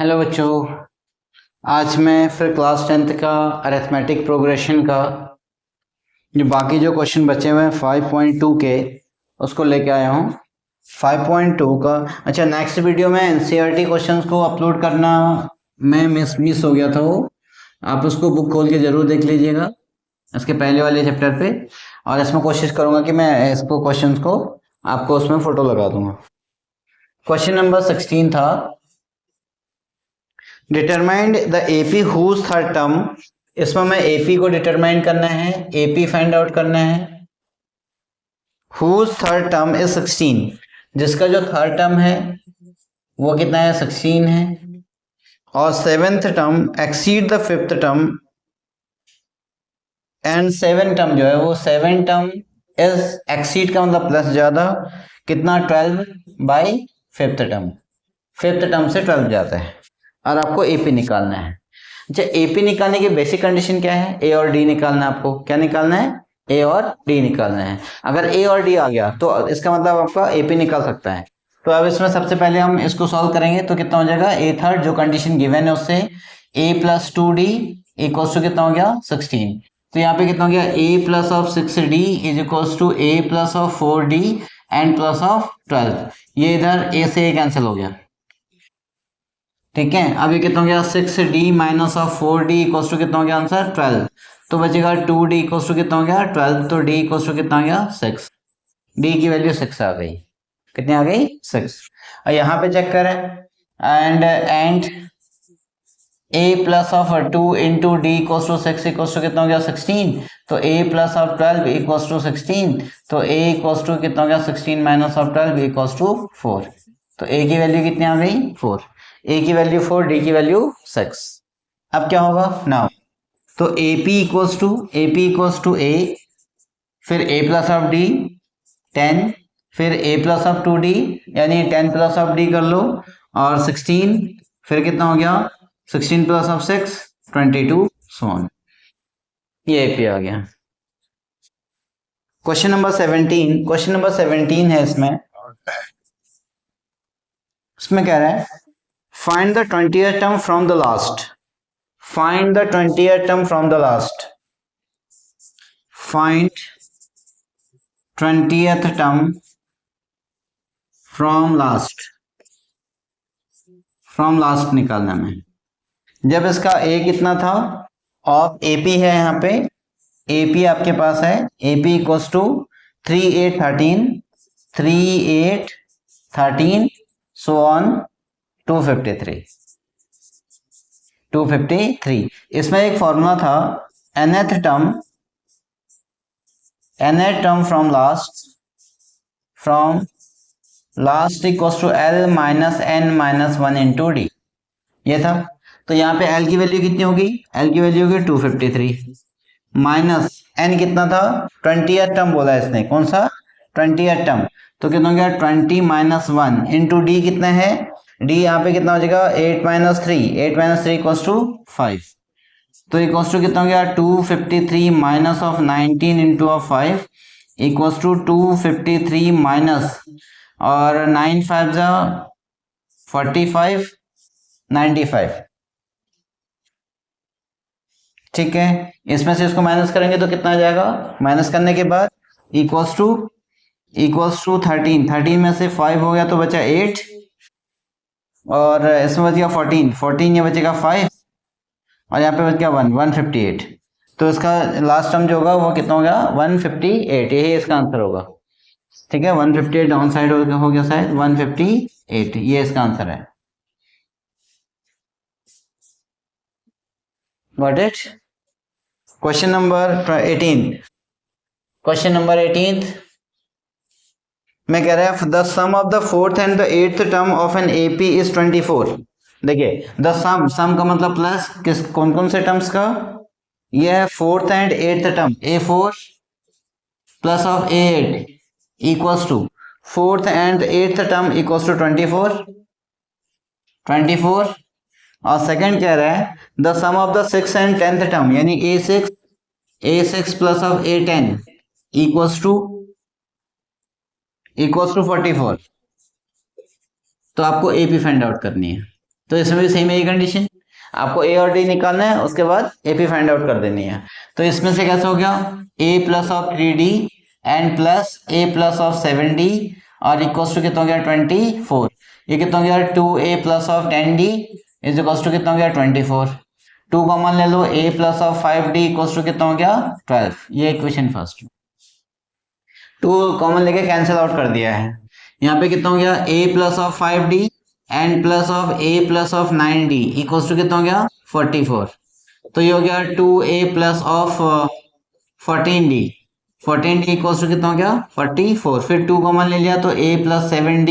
Hello बच्चों। आज मैं फिर क्लास 10th का अरिथमेटिक प्रोग्रेशन का जो बाकी जो क्वेश्चन बचे हुए हैं 5.2 के उसको लेके आया हूँ। 5.2 का अच्छा नेक्स्ट वीडियो में एनसीईआरटी क्वेश्चंस को अपलोड करना मैं मिस हो गया था वो। आप उसको बुक खोल के ज़रूर देख लीजिएगा इसके पहले वाले चैप्टर पे। और इसमें कोशिश करूँगा कि मैं इसको क्वेश्चंस को आपको उसमें फ़ोटो लगा दूंगा। क्वेश्चन नंबर 16 था determined the AP whose third term. इसमें मैं एपी को डिटरमाइन करना है, एपी फाइंड आउट करना है। हुज थर्ड टर्म इज 16, जिसका जो थर्ड टर्म है वो कितना है 16 है। और seventh term exceed the fifth term and seven term जो है वो सेवन टर्म इज एक्सीड का मतलब प्लस ज्यादा कितना 12 by fifth term. Fifth term से 12 जाता है और आपको एपी निकालना है। अच्छा एपी निकालने की बेसिक कंडीशन क्या है? ए और डी निकालना है। आपको क्या निकालना है? ए और डी निकालना है। अगर ए और डी आ गया तो इसका मतलब आपका एपी निकाल सकता है। तो अब इसमें सबसे पहले हम इसको सॉल्व करेंगे तो कितना हो जाएगा ए थर्ड जो कंडीशन गिवन है उससे ए प्लस 2d इक्वल्स टू कितना हो गया 16। तो यहाँ पे कितना हो गया a plus of 6d is equals to a plus of 4d and plus of 12। ये इधर ए से ए कैंसिल हो गया। ठीक है अब ये कितना हो गया 6d minus of 4d equals to कितना हो गया आंसर 12। तो बचेगा 2d इक्वल्स टू कितना हो गया 12। तो d इक्वल्स टू कितना हो गया 6। d की वैल्यू 6 आ गई। कितनी आ गई 6। और यहाँ पे चेक करें and a plus of 2 into d equals to 6 equals to कितना हो गया 16। तो a plus of 12 equals to 16। तो a इक्वल्स टू कितना हो गया 16 माइनस ऑफ 12 इक्वल्स टू 4। तो a की वैल्यू कितनी आ गई 4। a की वैल्यू 4 d की वैल्यू 6। अब क्या होगा नाउ तो ap इक्वल्स टू a फिर a प्लस ऑफ d 10 फिर a प्लस ऑफ 2d यानी 10 प्लस ऑफ d कर लो और 16 फिर कितना हो गया 16 प्लस ऑफ 6 22 सोन। ये ap आ गया। क्वेश्चन नंबर 17 है। इसमें कह रहा है find the 20th term from the last. Find the 20th term from the last. Find 20th term from last निकालना में। जब इसका a कितना था ऑफ AP है यहाँ पे AP आपके पास है AP equals to 3 8 13 so on 253। इसमें एक फॉर्मूला था nth term from last equals to L minus n minus 1 into d. ये था। तो यहाँ पे L की वैल्यू कितनी होगी? L की वैल्यू होगी 253 माइनस n कितना था 20th टर्म बोला है इसने। कौन सा 20th टर्म? तो कितना हो गया 20 माइनस 1 इंटू डी कितना है d यहाँ पे कितना हो जाएगा 8 माइनस 3 इक्वल्स टू 5। तो इक्वल्स टू कितना हो गया 253 minus of 19 into of 5 equals to 253 minus और 9 5 जा 45 95। ठीक है इसमें से इसको माइनस करेंगे तो कितना आ जाएगा? माइनस करने के बाद इक्वल्स टू 13 में से 5 हो गया तो बचा 8 और इसमें बच गया 14 ये बचेगा 5 और यहाँ पे बच गया 158। तो इसका लास्ट टर्म जो होगा वो कितना होगा 158। यही इसका आंसर होगा। ठीक है 158 डाउन साइड हो गया शायद 158 ये इसका आंसर है। Got it. क्वेश्चन नंबर 18 में कह रहा है the sum of the fourth and the eighth term of an AP is 24। देखिए द सम का मतलब प्लस किस कौन कौन से टर्म्स का? ये है fourth and eighth term A4 plus of A8 equals to fourth and eighth term equals to 24। और सेकंड कह रहा है the sum of the six and tenth term यानी A6 plus of A10 equals to 44। तो आपको AP find out करनी है। तो इसमें भी सेम यही कंडीशन, आपको ए और डी निकालना है, उसके बाद एपी फाइंड आउट कर देनी है। तो इसमें से कैसे हो गया, a plus of 3d and plus a plus of 7d और इक्वल्स टू कितना हो गया 24। ये कितना हो गया 2a plus of 10d is equals to कितना हो गया 24। 2 कॉमन ले लो, a plus of 5d equals to कितना हो गया 12। ये इक्वेशन फर्स्ट। 2 कॉमन लेके कैंसिल आउट कर दिया है। यहाँ पे कितना हो गया a plus of 5d and plus of a plus of 9d equals to कितना हो गया 44। तो ये हो गया 2a plus of 14d, 14d equals to कितना हो गया 44। फिर 2 कॉमन ले लिया तो a plus 7d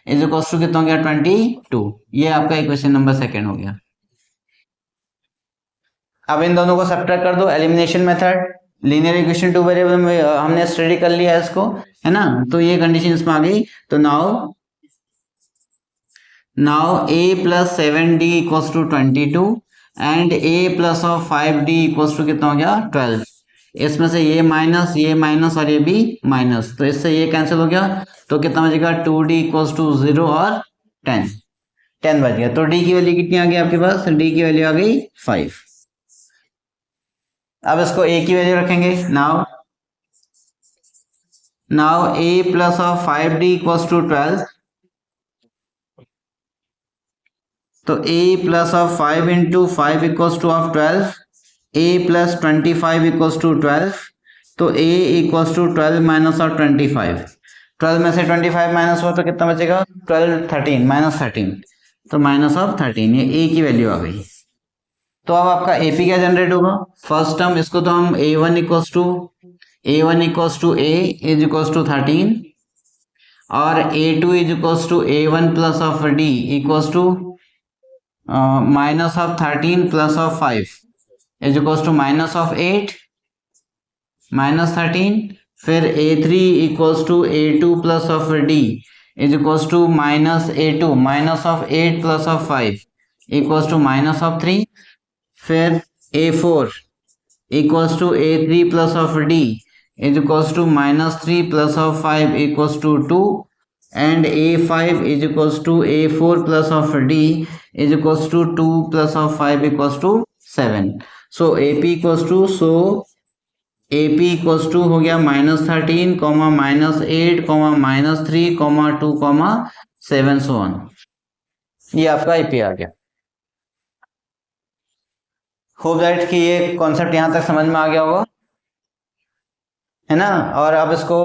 is equals to कितना हो गया 22। ये आपका इक्वेशन नंबर सेकंड हो गया। अब इन दोनों को सब्ट्रैक्ट कर दो, elimination method. Linear equation two variable में हमने स्टडी कर लिया है इसको, है ना। तो ये कंडीशन इसमें आ गई। तो now a plus 7d equals to 22 and a plus of 5d equals to कितना हो गया 12। इसमें से ये माइनस और ये भी माइनस, तो इससे ये कैंसिल हो गया। तो कितना बचेगा 2d इक्वल्स टू 0 और 10 बच गया। तो d की वैल्यू कितनी आ गई आपके पास, d की वैल्यू आ गई 5। अब इसको a की वैल्यू रखेंगे। Now a plus of 5d equals to 12। तो a plus of 5 into 5 equals to of 12, a plus 25 equals to 12। तो a equals to 12 minus of 25। 12 में से 25 माइनस हुआ तो कितना बचेगा 12 13 माइनस 13, तो माइनस ऑफ 13। ये a की वैल्यू आ गई। तो अब आपका AP क्या जनरेट होगा, फर्स्ट टर्म इसको तो हम a1 equals to a is equals to 13 और a2 is equals to a1 plus of d equals to minus of 13 plus of 5 is equals to minus of 8 minus 13। फिर a3 equals to a2 plus of d is equals to minus a2 minus of 8 plus of 5 equals to minus of 3। फिर a4 equals to a3 plus of d is equals to minus 3 plus of 5 equals to 2 and a5 is equals to a4 plus of d is equals to 2 plus of 5 equals to 7। So AP equals to हो गया minus 13 comma minus 8 comma minus 3 comma 2 comma 7 so on. ये आपका AP आ गया। Hope that कि ये concept यहां तक समझ में आ गया होगा, है ना। और अब इसको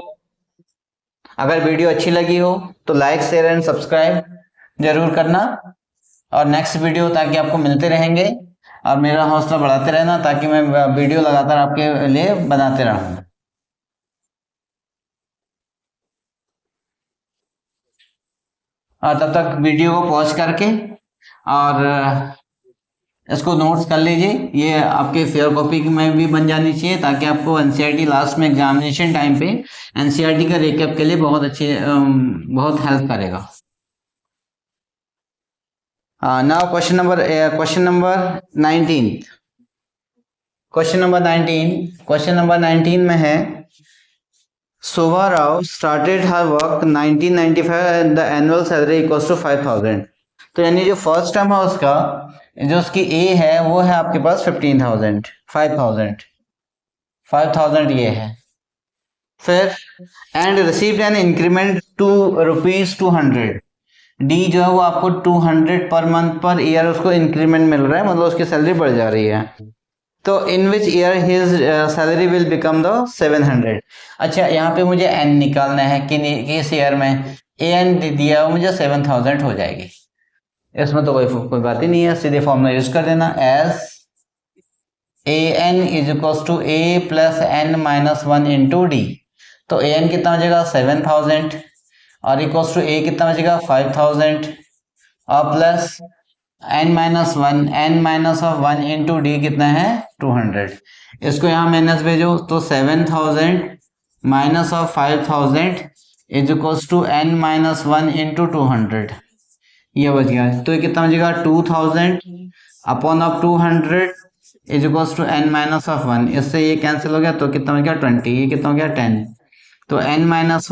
अगर वीडियो अच्छी लगी हो तो लाइक शेयर एंड सब्सक्राइब जरूर करना, और नेक्स्ट वीडियो ताकि आपको मिलते रहेंगे और मेरा हौसला बढ़ाते रहना ताकि मैं वीडियो लगातार आपके लिए बनाते रहूं। और तब तक वीडियो को पॉज करके और इसको नोट्स कर लीजिए। ये आपके फेयर कॉपी में भी बन जानी चाहिए ताकि आपको एनसीईआरटी लास्ट में एग्जामिनेशन टाइम पे एनसीईआरटी का रिकैप के लिए बहुत बहुत हेल्प करेगा। Now question number 19। Question number 19 में है Shobha Rao started her work 1995 and the annual salary equals to 5000। तो यानी जो फर्स्ट टर्म है उसका, जो उसकी ए है वो है आपके पास 15,000, 5,000 ये है। फिर and received an increment to ₹200। D जो है वो आपको 200 पर मंथ पर ईयर उसको इंक्रीमेंट मिल रहा है, मतलब उसकी सैलरी बढ़ जा रही है। तो in which year his salary will become the 700। अच्छा, यहाँ पे मुझे एन निकालना है कि किस ईयर में ए एन दिया मुझे 7,000 हो जाएगी। इसमें तो कोई बात ही नहीं है, सीधे फॉर्मूला यूज कर देना, s a n is equals to a plus n minus 1 into d. तो ए एन कितना हो जाएगा 7,000 और इक्वल्स टू ए कितना हो जाएगा 5,000 और plus n minus 1 into d कितना है 200। इसको यहाँ माइनस भेजो तो 7,000 minus of 5,000 is equals to n minus 1 into 200। ये बच गया। तो ये कितना बचेगा 2000 upon of 200 is equals to n minus of 1। इससे ये कैंसिल हो गया तो कितना हो गया 20, ये कितना हो गया 10। तो n minus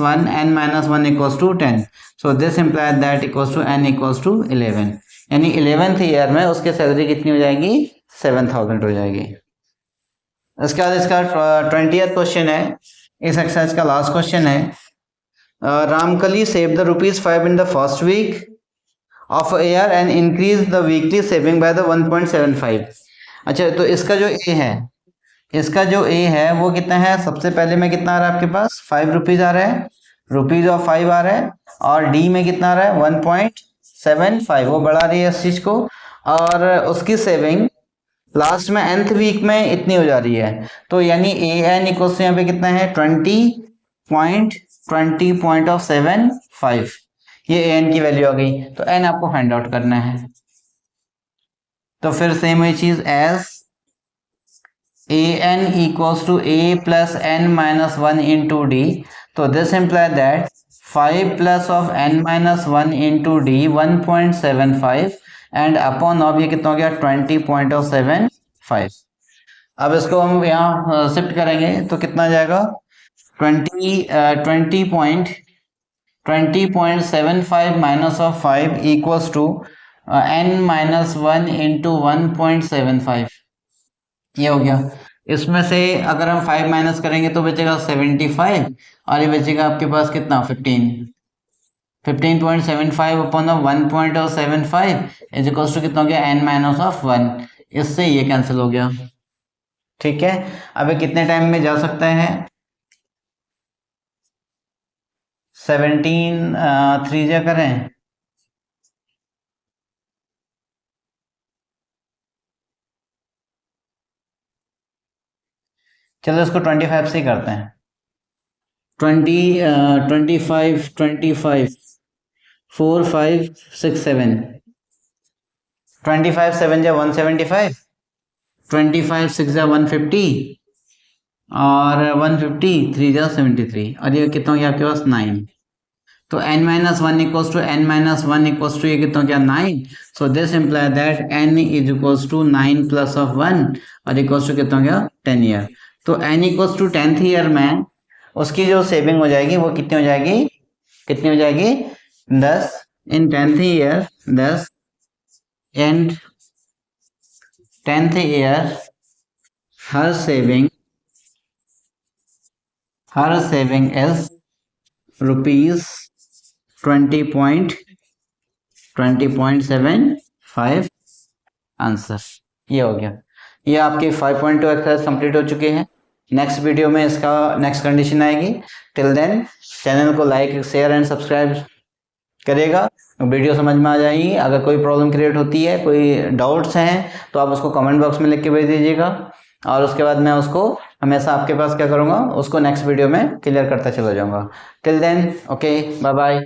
1 equals to 10। So this implies that equals to n equals to 11। यानी 11th ईयर में उसकी सैलरी कितनी हो जाएगी, 7,000 हो जाएगी। इसके बाद इसका 20th क्वेश्चन है, इस एक्सरसाइज का लास्ट क्वेश्चन है। Ramkali save the ₹5 in the first week of year and increase the weekly saving by the 1.75। अच्छा, तो इसका जो ए है, इसका जो ए है वो कितना है, सबसे पहले में कितना आ रहा है आपके पास, ₹5 आ रहा है, ₹5 आ रहा है, और डी में कितना आ रहा है 1.75, वो बढ़ा रही है इस चीज को, और उसकी सेविंग लास्ट में nth वीक में इतनी हो जा रही है। तो यानी ए एन इक्वल यहाँ पे कितना है 20.75, ये ए एन की वैल्यू आ गई। तो एन आपको फाइंड आउट करना है। तो फिर सेम वही चीज, as a n equals to a plus n minus 1 into d, तो this imply that 5 plus of n minus 1 into d 1.75 and upon of ये कितना हो गया 20.75। अब इसको हम यहाँ शिफ्ट करेंगे तो कितना आ जाएगा 20.75 minus of 5 equals to n minus 1 into 1.75, ये हो गया। इसमें से अगर हम 5 माइनस करेंगे तो बचेगा 75, और ये बचेगा आपके पास कितना 15.75 अपॉन 1.75 इज इक्वल्स टू कितना हो गया n माइनस ऑफ 1, इससे ये कैंसिल हो गया। ठीक है, अब कितने टाइम में जा सकते हैं, 17 3 जा करें, चलो इसको 25 से ही करते हैं। 25 4 5 6 7 25 7 जा 175, 25 6 जा 150, और 150 3 जा 73, और ये कितना हो गया आपके पास 9। तो n minus 1 equals to n minus 1 equals to ये कितना हो गया 9। So this imply that n is equals to 9 plus of 1, और इक्वल्स टू कितना हो गया 10 ईयर। तो n equals to 10th year में उसकी जो सेविंग हो जाएगी वो कितनी हो जाएगी, 10 इन 10th year, 10 and 10th year her saving is ₹20.75 answer. ये हो गया, ये आपके 5.2 एक्सरसाइज कंप्लीट हो चुके हैं। नेक्स्ट वीडियो में इसका नेक्स्ट कंडीशन आएगी। टिल देन चैनल को लाइक शेयर एंड सब्सक्राइब करेगा, वीडियो समझ में आ जाएगी। अगर कोई प्रॉब्लम क्रिएट होती है, कोई डाउट्स हैं, तो आप उसको कमेंट बॉक्स में लिख के भेज दीजिएगा, और उसके बाद मैं उसको हमेशा आपके पास क्या करूँगा, उसको नेक्स्ट वीडियो में क्लियर करता चला जाऊँगा। Till then okay, bye bye.